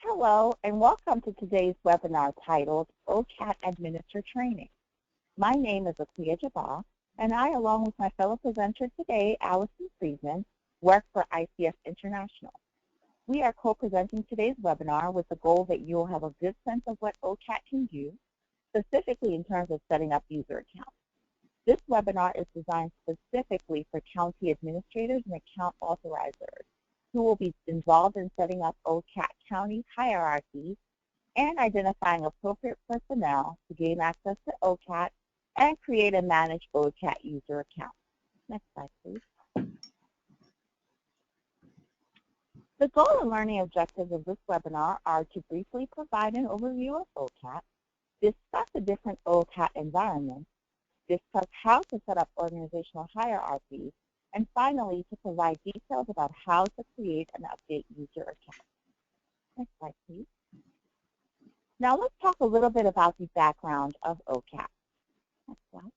Hello, and welcome to today's webinar titled OCAT Administer Training. My name is Akia Jabal, and I, along with my fellow presenter today, Allison Friedman, work for ICF International. We are co-presenting today's webinar with the goal that you will have a good sense of what OCAT can do, specifically in terms of setting up user accounts. This webinar is designed specifically for county administrators and account authorizers, who will be involved in setting up OCAT county hierarchies and identifying appropriate personnel to gain access to OCAT and create and manage OCAT user accounts. Next slide, please. The goal and learning objectives of this webinar are to briefly provide an overview of OCAT, discuss the different OCAT environments, discuss how to set up organizational hierarchies, and finally, to provide details about how to create and update user accounts. Next slide, please. Now let's talk a little bit about the background of OCAT. Next slide.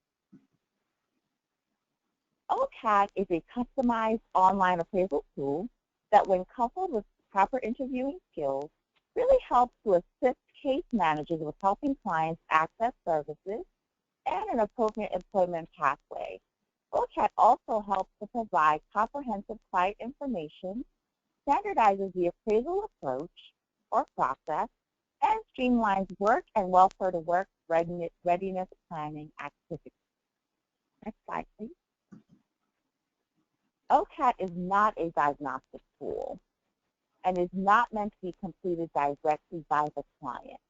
OCAT is a customized online appraisal tool that, when coupled with proper interviewing skills, really helps to assist case managers with helping clients access services and an appropriate employment pathway. OCAT also helps to provide comprehensive client information, standardizes the appraisal approach or process, and streamlines work and welfare to work readiness planning activities. Next slide, please. OCAT is not a diagnostic tool and is not meant to be completed directly by the client.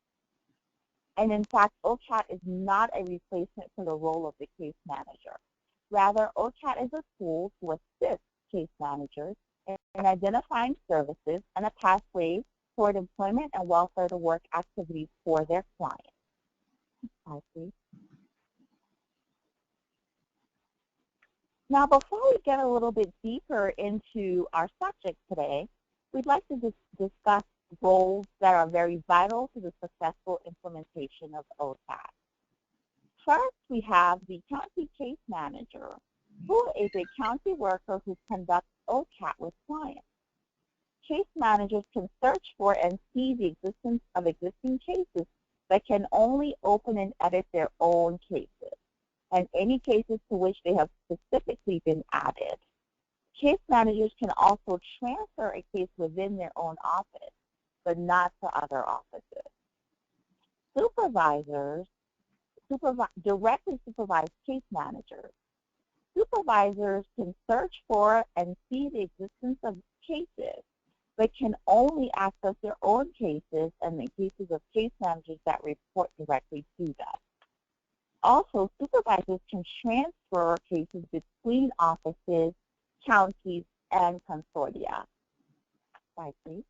And in fact, OCAT is not a replacement for the role of the case manager. Rather, OCAT is a tool to assist case managers in identifying services and a pathway toward employment and welfare to work activities for their clients. Next slide, please. Now, before we get a little bit deeper into our subject today, we'd like to discuss roles that are very vital to the successful implementation of OCAT. First, we have the county case manager, who is a county worker who conducts OCAT with clients. Case managers can search for and see the existence of existing cases, but can only open and edit their own cases, and any cases to which they have specifically been added. Case managers can also transfer a case within their own office, but not to other offices. Supervisors directly supervise case managers. Supervisors can search for and see the existence of cases, but can only access their own cases and the cases of case managers that report directly to them. Also, supervisors can transfer cases between offices, counties, and consortia. Slide, please.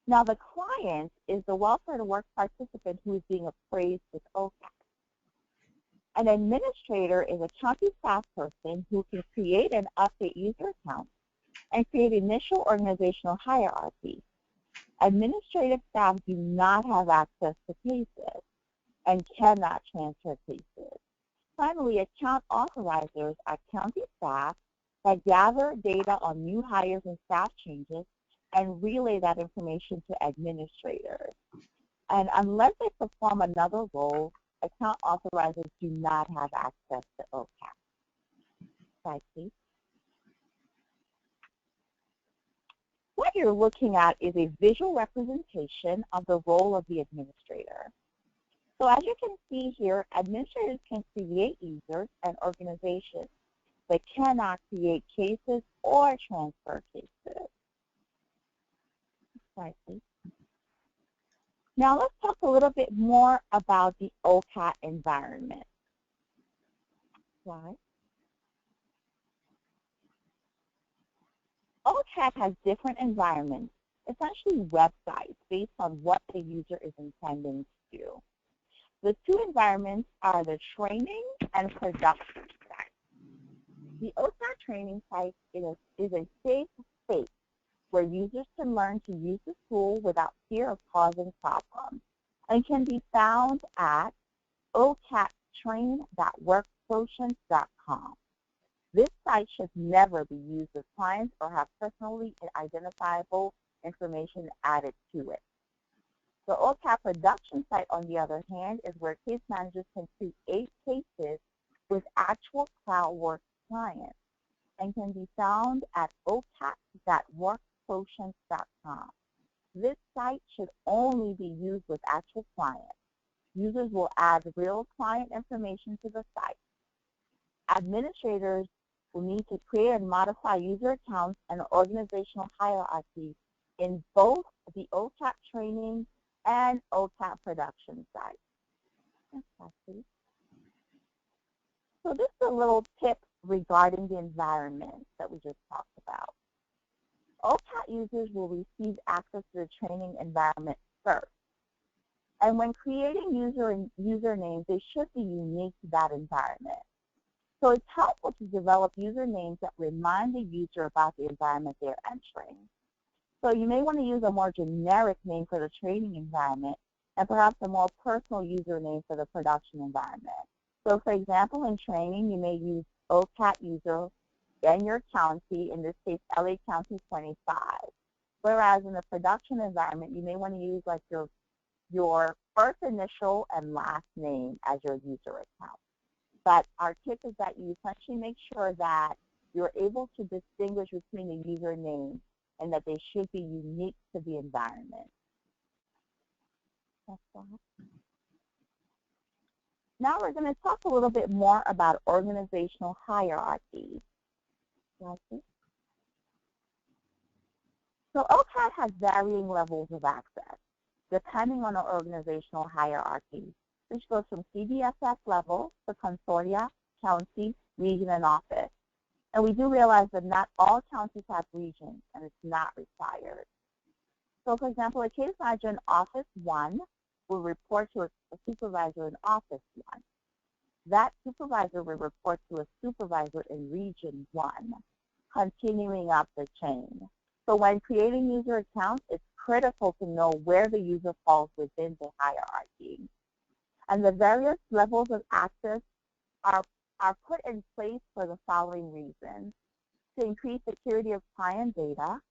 Now, the client is the welfare to work participant who is being appraised with OCAT. An administrator is a county staff person who can create and update user accounts and create initial organizational hierarchies. Administrative staff do not have access to cases and cannot transfer cases. Finally, account authorizers are county staff that gather data on new hires and staff changes and relay that information to administrators. And unless they perform another role, account authorizers do not have access to OCAT. Slide, please. What you're looking at is a visual representation of the role of the administrator. So as you can see here, administrators can create users and organizations, but cannot create cases or transfer cases. Slide, please. Now let's talk a little bit more about the OCAT environment. Slide. OCAT has different environments, essentially websites, based on what the user is intending to do. The two environments are the training and production site. The OCAT training site is a safe space where users can learn to use the tool without fear of causing problems, and can be found at ocattrain.workquotient.com. This site should never be used with clients or have personally identifiable information added to it. The OCAT production site, on the other hand, is where case managers can create cases with actual CloudWorks clients and can be found at ocat.workquotient.com. This site should only be used with actual clients. Users will add real client information to the site. Administrators will need to create and modify user accounts and organizational hierarchies in both the OCAT training and OCAT production sites. Next slide, please. So this is a little tip regarding the environment that we just talked about. OCAT users will receive access to the training environment first. And when creating usernames, they should be unique to that environment. So it's helpful to develop usernames that remind the user about the environment they're entering. So you may want to use a more generic name for the training environment and perhaps a more personal username for the production environment. So for example, in training, you may use OCAT user and your county, in this case, LA County 25. Whereas in the production environment, you may want to use like your first initial and last name as your user account. But our tip is that you essentially make sure that you're able to distinguish between the username and that they should be unique to the environment. Now we're going to talk a little bit more about organizational hierarchies. So OCAT has varying levels of access depending on the organizational hierarchy, which goes from CDSS level to consortia, county, region, and office. And we do realize that not all counties have regions, and it's not required. So for example, a case manager in Office 1 will report to a supervisor in Office 1. That supervisor will report to a supervisor in Region 1, continuing up the chain. So when creating user accounts, it's critical to know where the user falls within the hierarchy. And the various levels of access are put in place for the following reasons: to increase security of client data,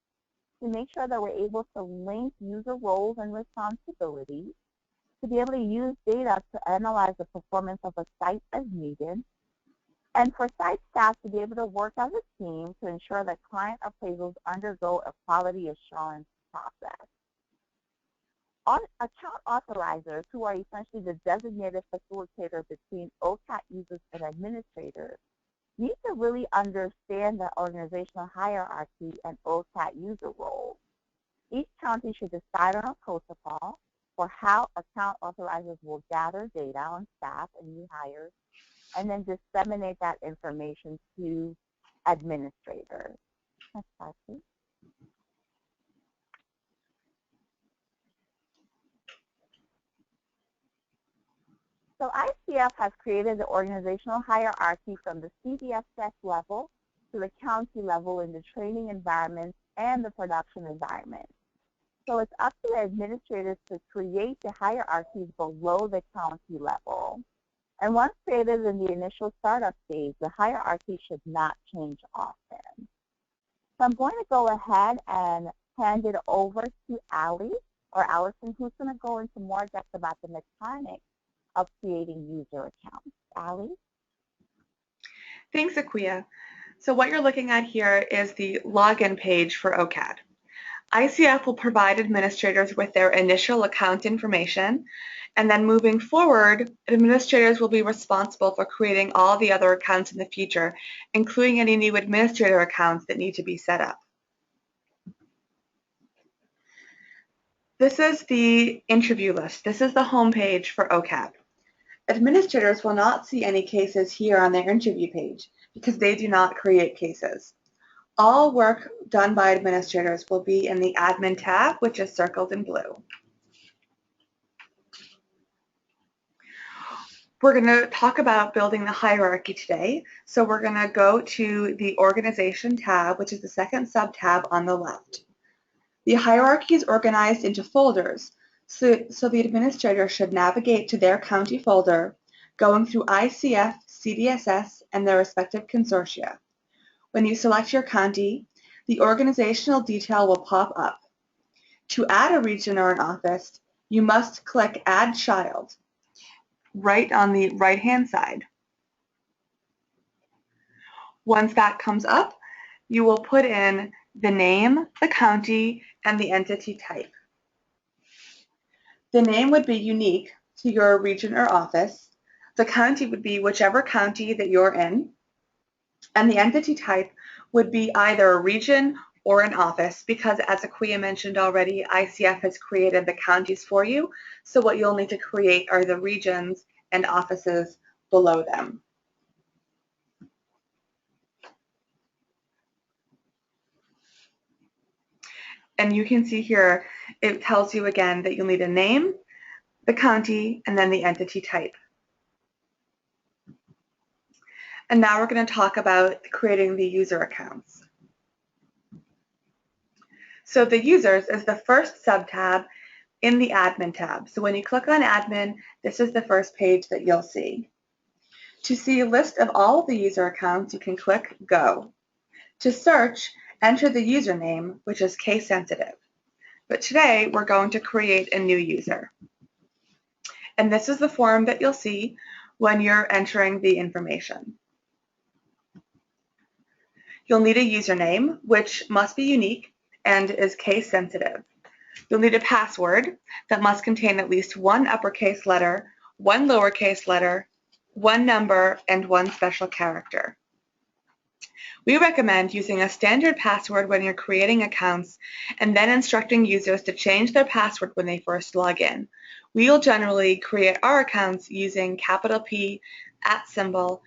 to make sure that we're able to link user roles and responsibilities, to be able to use data to analyze the performance of a site as needed, and for site staff to be able to work as a team to ensure that client appraisals undergo a quality assurance process. Account authorizers, who are essentially the designated facilitator between OCAT users and administrators, need to really understand the organizational hierarchy and OCAT user roles. Each county should decide on a protocol for how account authorizers will gather data on staff and new hires, and then disseminate that information to administrators. Next slide, please. So ICF has created the organizational hierarchy from the CDSS level to the county level in the training environment and the production environment. So it's up to the administrators to create the hierarchies below the county level. And once created in the initial startup stage, the hierarchy should not change often. So I'm going to go ahead and hand it over to Allie, or Allison, who's going to go into more depth about the mechanics of creating user accounts. Allie? Thanks, Aquia. So what you're looking at here is the login page for OCAT. ICF will provide administrators with their initial account information, and then moving forward, administrators will be responsible for creating all the other accounts in the future, including any new administrator accounts that need to be set up. This is the interview list. This is the home page for OCAT. Administrators will not see any cases here on their interview page because they do not create cases. All work done by administrators will be in the admin tab, which is circled in blue. We're going to talk about building the hierarchy today. So we're going to go to the organization tab, which is the second sub-tab on the left. The hierarchy is organized into folders, so the administrator should navigate to their county folder, going through ICF, CDSS, and their respective consortia. When you select your county, the organizational detail will pop up. To add a region or an office, you must click Add Child right on the right-hand side. Once that comes up, you will put in the name, the county, and the entity type. The name would be unique to your region or office. The county would be whichever county that you're in. And the entity type would be either a region or an office, because as Aquia mentioned already, ICF has created the counties for you. So what you'll need to create are the regions and offices below them. And you can see here, it tells you again that you'll need a name, the county, and then the entity type. And now we're going to talk about creating the user accounts. So the users is the first subtab in the admin tab. So when you click on admin, this is the first page that you'll see. To see a list of all of the user accounts, you can click go. To search, enter the username, which is case sensitive. But today we're going to create a new user. And this is the form that you'll see when you're entering the information. You'll need a username, which must be unique and is case sensitive. You'll need a password that must contain at least one uppercase letter, one lowercase letter, one number, and one special character. We recommend using a standard password when you're creating accounts and then instructing users to change their password when they first log in. We'll generally create our accounts using capital P, @ $,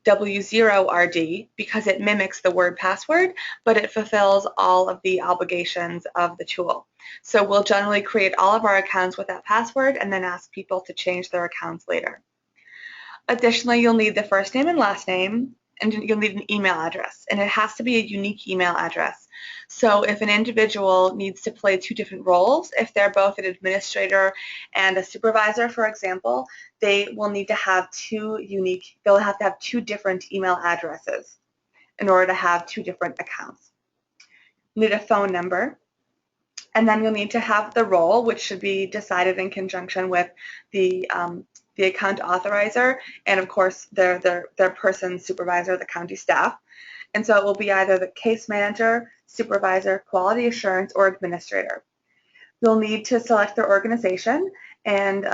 $W0RD, because it mimics the word password, but it fulfills all of the obligations of the tool. So we'll generally create all of our accounts with that password and then ask people to change their accounts later. Additionally, you'll need the first name and last name, and you'll need an email address, and it has to be a unique email address. So if an individual needs to play two different roles, if they're both an administrator and a supervisor, for example, they will need to have they'll have to have two different email addresses in order to have two different accounts. You need a phone number, and then you'll need to have the role, which should be decided in conjunction with the account authorizer, and of course their person supervisor, the county staff. And so it will be either the case manager, supervisor, quality assurance, or administrator. You'll need to select their organization, and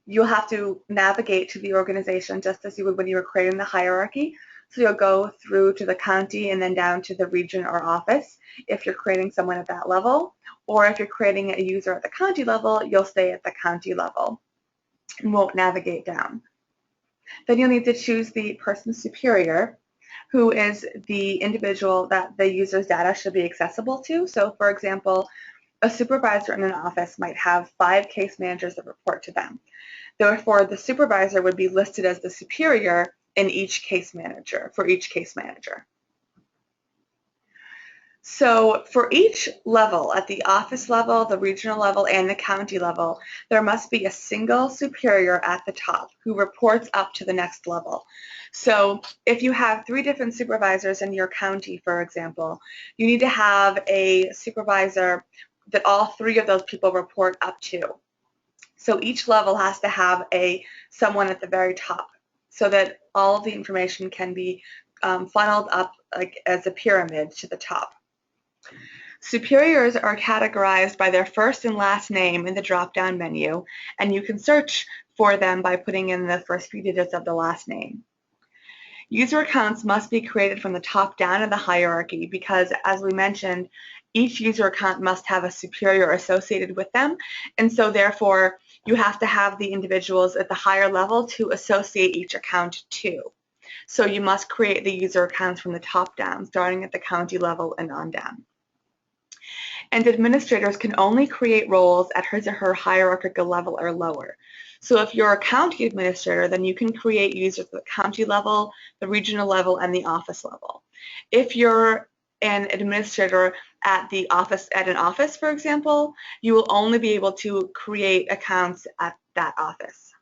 you'll have to navigate to the organization just as you would when you were creating the hierarchy. So you'll go through to the county and then down to the region or office if you're creating someone at that level, or if you're creating a user at the county level, you'll stay at the county level and won't navigate down. Then you'll need to choose the person superior, who is the individual that the user's data should be accessible to. So for example, a supervisor in an office might have 5 case managers that report to them. Therefore, the supervisor would be listed as the superior in each case manager, for each case manager. So for each level, at the office level, the regional level, and the county level, there must be a single superior at the top who reports up to the next level. So if you have 3 different supervisors in your county, for example, you need to have a supervisor that all 3 of those people report up to. So each level has to have someone at the very top so that all of the information can be funneled up like as a pyramid to the top. Superiors are categorized by their first and last name in the drop-down menu, and you can search for them by putting in the first few digits of the last name. User accounts must be created from the top down in the hierarchy because, as we mentioned, each user account must have a superior associated with them, and so therefore you have to have the individuals at the higher level to associate each account to. So you must create the user accounts from the top down, starting at the county level and on down. And administrators can only create roles at his or her hierarchical level or lower. So if you're a county administrator, then you can create users at the county level, the regional level, and the office level. If you're an administrator at an office, for example, you will only be able to create accounts at that office.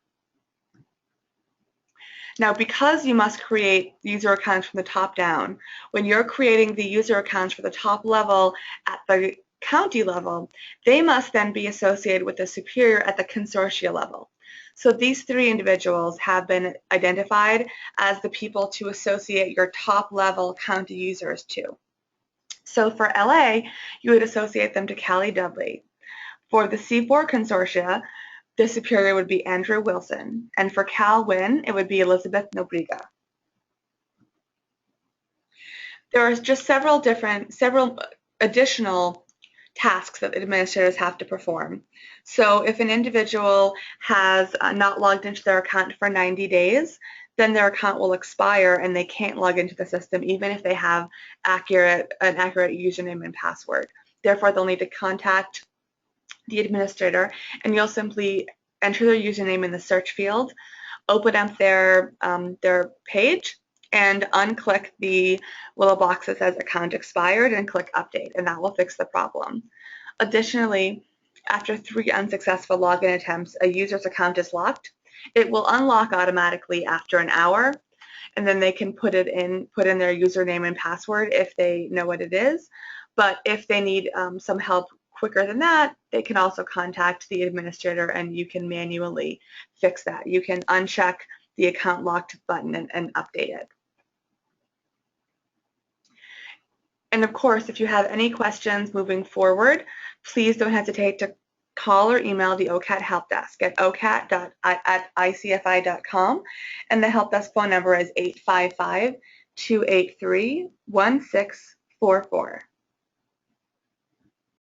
Now, because you must create user accounts from the top down, when you're creating the user accounts for the top level at the county level, they must then be associated with the superior at the consortia level. So these three individuals have been identified as the people to associate your top level county users to. So for LA, you would associate them to Callie Dudley. For the C4 consortia, the superior would be Andrew Wilson, and for Cal Win, it would be Elizabeth Nobriga. There are just several additional tasks that administrators have to perform. So if an individual has not logged into their account for 90 days, then their account will expire and they can't log into the system even if they have an accurate username and password. Therefore, they'll need to contact the administrator, and you'll simply enter their username in the search field, open up their page, and unclick the little box that says account expired and click update, and that will fix the problem. Additionally, after 3 unsuccessful login attempts, a user's account is locked. It will unlock automatically after an hour, and then they can put in their username and password if they know what it is. But if they need some help quicker than that, they can also contact the administrator and you can manually fix that. You can uncheck the account locked button and update it. And of course, if you have any questions moving forward, please don't hesitate to call or email the OCAT help desk at ocat@icfi.com, and the help desk phone number is 855-283-1644.